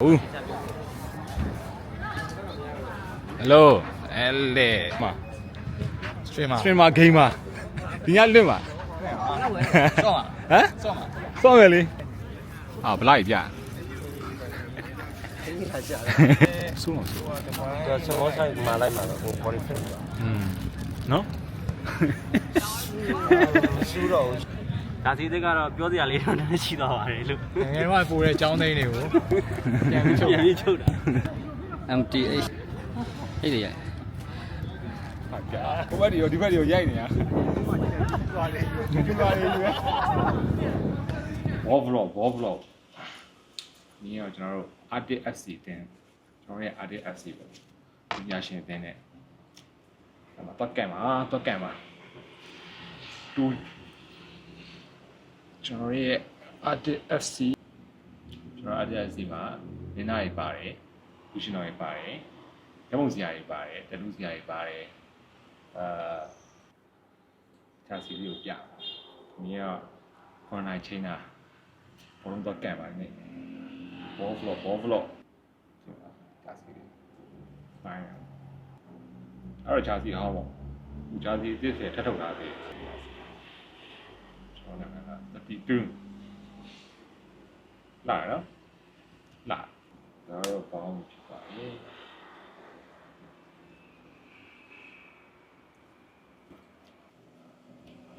Hello, L. Streamer gamer. Tinggal lu mah. Hah? Sama kali. Ah, belai dia. Semua. Semua saya malai malah, boleh pun. No? Suruh. ဒါစီတက်ကတော့ပြောစရာလေးတော့နည်းနည်းရှိသွားပါတယ်လို့ ငယ်တော့ကိုယ်ရဲ့အကြောင်းသိန်းတွေကိုပြန်ပြီးချုပ် ပြန်ပြီးချုပ်တာ MTH အဲ့ဒီရ ဟိုဘက်ဒီဘက်ရိုက်နေတာဘောဗလော့ဒီတော့ကျွန်တော်တို့ Artist FC တင်ကျွန်တော်ရဲ့ Artist FC ပဲပညာရှင်တင်တဲ့တော့ကဲမှာတူကျွန်တော်ရဲ့ Artist FC ကျွန်တော် Artist FC မှာနင်းနာတွေပါတယ်လူရှင်တော်တွေပါတယ်ရမုံစရာတွေပါတယ်တလူစရာတွေပါတယ်ခြားစီလေးကိုပြမြင်တော့ခွန်နိုင်ချင်းတာဘလုံးတော့ကဲပါနေဘောဗလော့ခြားစီလေးပိုင်းအဲ့တော့ခြားစီဟောပေါ့ခြားစီတစ်ထက်ထုတ်လာသေးကျွန်တော်လည်း32လာတော့ပေါင်းဖြစ်ပါလေ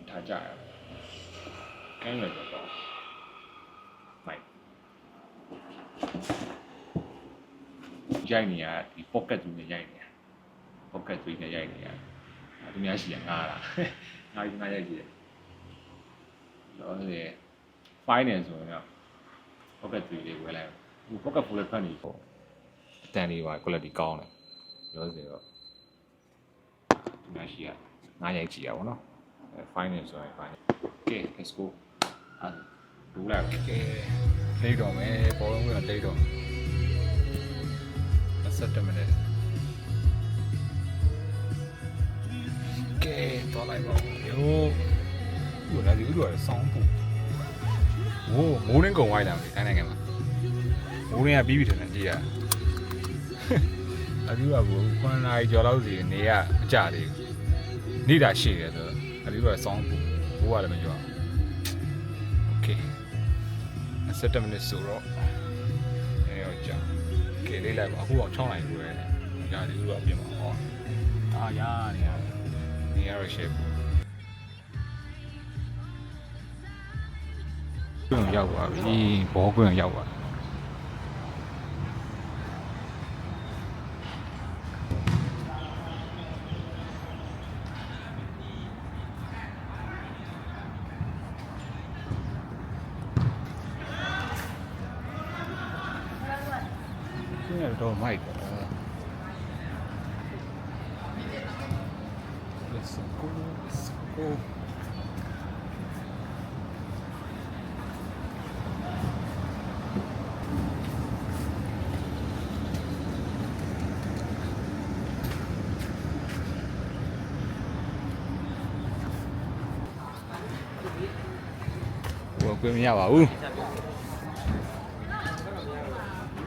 ထားကြရကိုင်းရတော့မိုက်ရိုက်နေရဒီ pocket တူနဲ့ရိုက်နေရ pocket တူနဲ့ရိုက်နေရသူများရှိရငါလားငါရိုက်ကြည့်တယ်တော့လေ finance ဆိုရင် pocket တူလေးဝယ်လိုက်ဒီ pocket ဖူးလေးဖတ်နေပေါ့အတန်လေးပါ quality ကောင်းတယ်ပြောစရာတော့သူများရှိရငါရိုက်ကြည့်ရပါတော့finance ဆိုရင် finance okay let's go ดูလိုက်လိမ့်တော့မယ်ပေါ်လုံးကလိမ့်တော့17မိနစ်ကဲတော့လိုက်ပါယောဟိုလာဒီဥတော်ဆောင်းပူဟိုမိုးရင်းကုံဝိုင်းလာမယ်တိုင်းနိုင်ငံမှာမိုးရင်းကပြီးပြီထင်တယ်ကြည့်ရအပြီးတော့ဘူး9နာရီကျော်လောက်စီနေရအကြသေးဘူးနေတာရှိတယ်ဆိုတော့အပြီးတော့ဆောင်းပူဘိုးကလည်းမကြောက်โอเค17မိနစ်ဆိုတော့အဲ့တော့ကြာကဲလေးလိုက်ပါအခုအောင်6နိုင်လို့ရတယ်ညာဒီလိုအပြင်မှာဟောအာရနေရရှေ့ကွင်းရောက်ပါပြီဘောကွင်းရောက်ပါတော့မိုက်ပါ Let's go ဘောကွင်းမရပါဘူး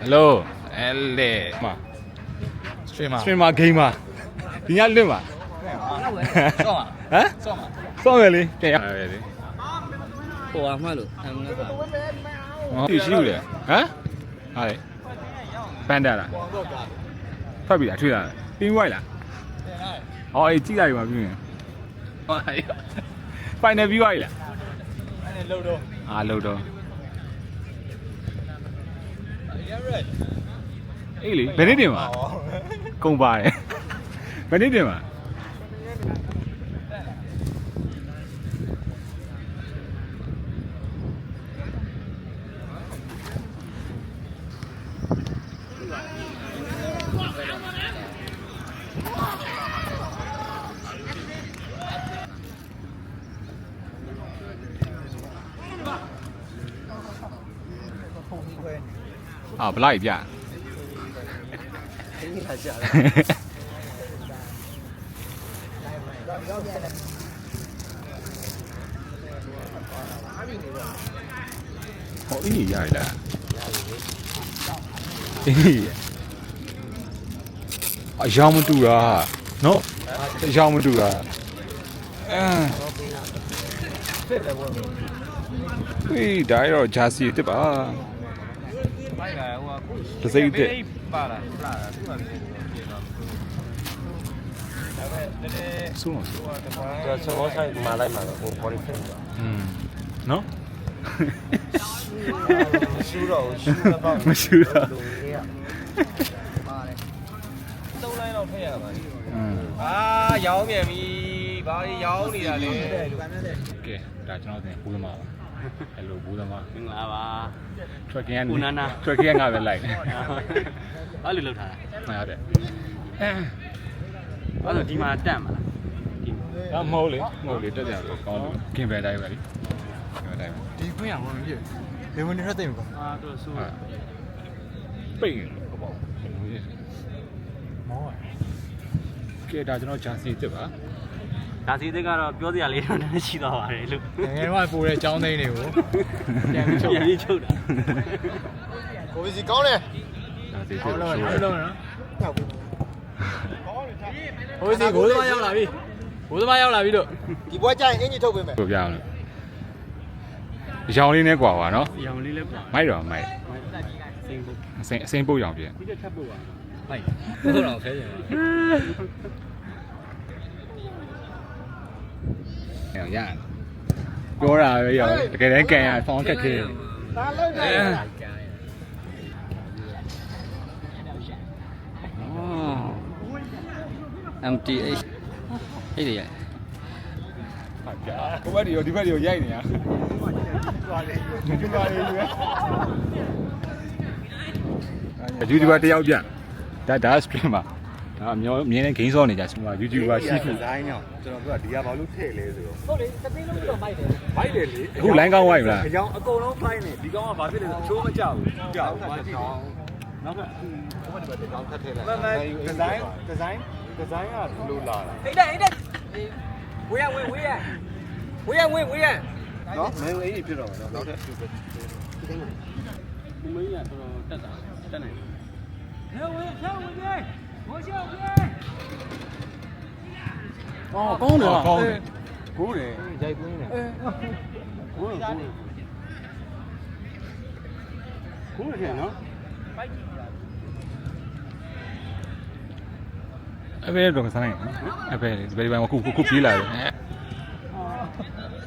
Hello L မှာ streamer gamer ဒီညလွတ်မှာဆောင်းဟမ်ဆောင်းရလေတဲ့ရတယ်လေ ဟိုအမှလို့အမှန်က ရှိဘူးလေဟမ်ဟာလေပန်တာလားဖတ်ပြီလားထွေးလားပင်းဝိုက်လားဟောအေးကြည့်လိုက်ပါပြီဟောအေး final view ဝိုက်လားအဲ့ဒါလှုပ်တော့အေးလေဘယ်နေ့တင်မှာကုန်ပါတယ်ဘယ်နေ့တင်မှာ啊，不赖一遍。好，一年来。အယောင်မတူတာနော်အယောင်မတူတာဟေးဒါရောဂျာစီတစ်ပါတစိမ့်တစ် ပါလာလာသူကလည်းဆုံးလို့ ဒါစမောဆိုင်မှာလိုက်မှာတော့ဟို body fit ပါ နော် ရှူတော့ရှူတော့ မရှိတာ သုံးလိုင်းတော့ထည့်ရပါလိမ့်ရောင်းပြန်ပြီဘာရောင်းနေတာလဲ ကဲဒါကျွန်တော်တင်ဘူးသမားပါအဲ့လိုဘူးသမား မင်္ဂလာပါ trekking က ဦးနန္ဒာ trekking ကပဲလိုက်တယ် အဲ့လိုလုပ်ထားတာ ဟုတ်တယ် အဲ့တော့ဒီမှာတက်မှာလား မဟုတ်လေတက်ကြလို့ကောင်းလို့ကင်ပဲတိုင်းပဲလေကင်ပဲတိုင်းပဲ ဒီခွင့်ရမှာမဖြစ်ဘယ်ဝင်နေထက်သိမကော အာတော့ဆို ပိတ်လို့ပေါ့ မောင်း ကဲဒါကျွန်တော်ဂျာစီတစ်ပါ ဒါစီတဲ့ကတော့ပြောစရာလေးတော့နည်းနည်းရှိသွားပါတယ်လို့ ငယ်တော့ပို့တဲ့အကြောင်းသိန်းတွေကိုပြန်ပြီးချုပ် ပြန်ပြီးချုပ်တာ ကိုစီကောင်းတယ် ဂျာစီတစ် ဟုတ်လား ဆို ဟုတ်လားဟိုစီကိုသမားရောက်လာပြီကိုသမားရောက်လာပြီလို့ ဒီဘွားကြရင်အင်ကြီးထုတ်ပေးမယ် ပြောပြအောင်လို့ရောင်လေးနဲ့กว่าပါနော် ရောင်လေးလည်းပါ မိုက်တော့မိုက် စိန်ဖို့ အစိမ့်ပုတ်ရောင်ပြည့် ဒီတက်ထပ်ဖို့ပါ မိုက်ဟုတ်တော့ခဲကြတယ် ရပြောတာပဲရောတကယ်တမ်းကန်ရဆောင်းကက်သေး ဒါလုံးနေ MTH အဲ့ဒီရ ဟိုဘက်ဒီဘက်ရိုက်နေရYouTuber တယောက်ပြန်ဒါ stream ပါဒါအမျိုးမြင်းနဲ့ game ဆော့နေကြစမှာ YouTuber ရှိခု ဒီဇိုင်းတော့ကျွန်တော်တို့ကဒီကဘာလို့ထည့်လဲဆိုတော့ ဟုတ်လေတသိန်းလုံးပြီးတော့မိုက်တယ် ဘိုက်တယ်လေ အခု line ကောင်းသွားပြီလား အကြောင်းအကုန်လုံးဖိုင်းနေဒီကောင်ကဘာဖြစ်လဲဆိုအချိုးမကြောက်ဘူးကြောက်ဘာကြည့်နောက်ကဘယ်မှာဒီကောင်ထပ်ထည့်လိုက်မှန်ဒီဇိုင်းကဘယ်လိုလာတာ အိတ်တဲ့ဝေးရနော်မင်းအေးဖြစ်တော့မယ်နောက်ထပ် ဒီမင်းကတော်တော်တက်တာတက်နိုင်တယ် အော်ကောင်းတယ်လား ကောင်းတယ် ဘူးတယ် ရိုက်ကွင်းတယ် ကိုယ်ထင်နော် အဘယ်တော့စားနိုင်အဘယ်ဒီဘယ်မှာခုပြေးလာတယ်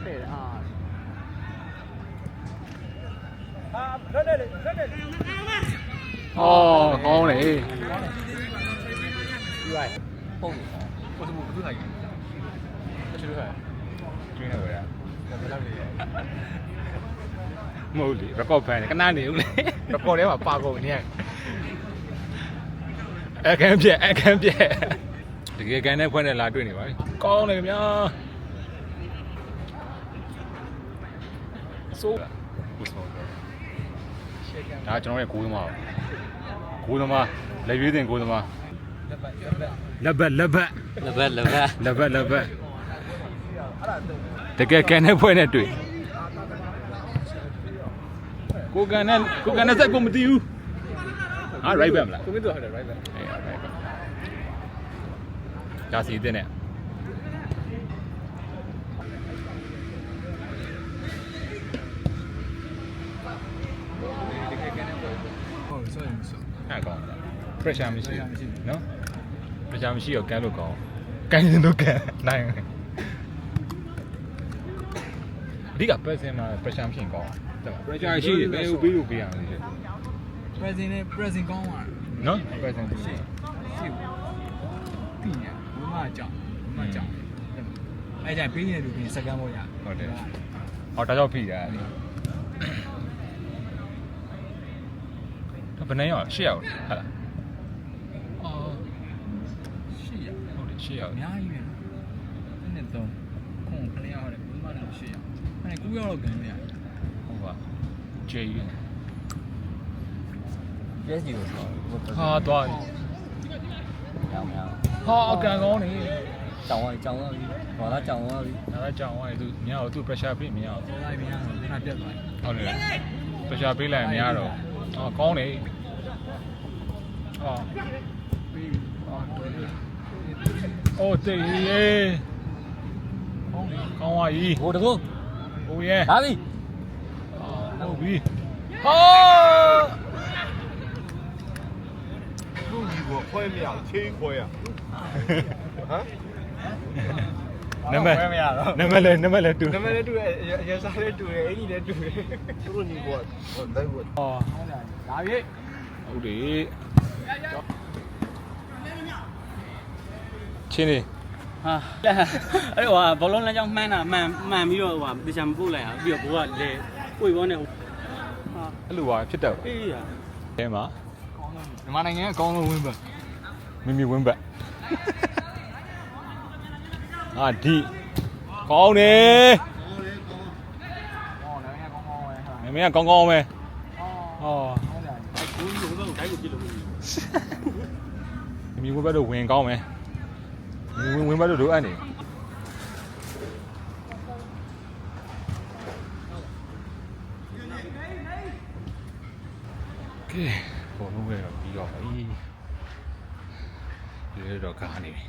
တဲ့အာ အော်ကောင်းလေ ပုံကိုစမှုဘူးလိုက်တယ်ချစ်လို့ရတယ် ကျွင်းနေပါလား ဘယ်လောက်လဲ မဟုတ်လေ record ဖန်နေခဏနေဦးလေ record ထဲမှာပါကုန်နေရ အခန်းပြတကယ်ကန်တဲ့ဖွင့်နဲ့လာတွေ့နေပါပြီကောင်းတယ်ခင်ဗျာဆိုးဒါကျွန်တော်ရဲ့ကိုးသမားလက်ရွေးတင်ကိုးသမားလက်ဘက် လက်ဘက် တကယ်ကန်တဲ့ဖွင့်နဲ့တွေ့ကိုကန်နဲ့စက်ကိုမသိဘူးဟာ right back မလား ကိုမင်းတို့ဟုတ်တယ် right back အေး right back ဒါစီတဲ့နဲ့ဟုတ်ဆိုရင်ဆို အဲ့ကောင်းလား pressure မရှိဘူးနော် pressure မရှိတော့ကန်လို့ကောင်းကန်ရင်တော့ကန်နိုင်အဓိက pressure မှာ pressure ဖြစ်ကောင်းတယ် pressure ရှိတယ်ဘယ်လိုပြီးလို့ပေးရမလဲ present နဲ့ present ကောင်းသွား နော် pressure ရှိတယ် တယ်ပြီးနေဘုမကြောင်အဲ့ကြပေးနေတယ်လို့ပြင်စကန်ပေါ်ရ ဟုတ်တယ်ဟောဒါကြောင့်ဖိတာလေဘယ်နဲ့ရောက်8ရောက်ဟုတ်လားအော် ရှိရ ဟုတ်တယ်8ရောက် အများကြီးပဲနဲ့တော့ခုံခလေးရတယ်ဘုမလည်းရှိရအဲ့9ရောက်တော့ကန်နေရ ဟုတ်ပါကျေး yes ကြီးကို ဟာသွား ရောင်းမရ ဟာအကန်ကောင်းနေ ကြောင်သွားပြီဘာလာကြောင်သွားပြီ ဒါကကြောင်သွားတယ်သူမရတော့သူ pressure ပေးမရတော့ ပေါ်လိုက်ပြန်တော့ခဏပြတ်သွားတယ် ဟုတ်တယ် pressure ပေးလိုက်မရတော့အော်ကောင်းနေ အိုးတေးရေကောင်းပါပြီ ဟိုတကူ ဟိုရဲ့ လာပြီ ဟုတ်ပြီဟာ သူ့ဒီကိုခွဲမရချင်းခွဲရဟမ် နမလည်းတူ နမလည်းတူတယ်ရစားလည်းတူတယ်အင်ကြီးလည်းတူတယ်သူတို့ညီကိုတိုက်ကို ဟော လာပြီ ဟုတ်တယ်ချင်းနေ ဟာအဲ့ဟိုဘောလုံးလမ်းကြောင်းမှန်းတာမှန်ပြီးတော့ဟိုတေချာမပို့လိုက်အောင်ပြီးတော့ဘိုးကလေပွေဘောနဲ့ဟာ အဲ့လိုပါဖြစ်တတ်ပါ အေးရ အဲမှာ မြန်မာနိုင်ငံအကောင်းဆုံးဝင်းပဲ မိမိဝင်းဘက်အာဒီကောင်းတယ် နိုင်ငံကောင်းကောင်းပဲဟာ မင်းကကောင်းကောင်းပဲဟော ဘူးဘိုးကတိုင်းကိုပြစ်လို့ မိမိဝင်းဘက်တော့ဝင်ကောင်းမယ်မိမိဝင်းဘက်တော့လိုအပ်နေကဲဘောလုံးပဲတော့ပြီးတော့ပြီဒီတော့ကားနေပြီ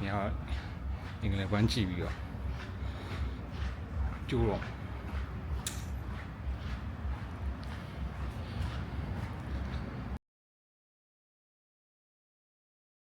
ညအင်္ဂလိပ်ဘန်းကြည့်ပြီးတော့ကျိုးတော့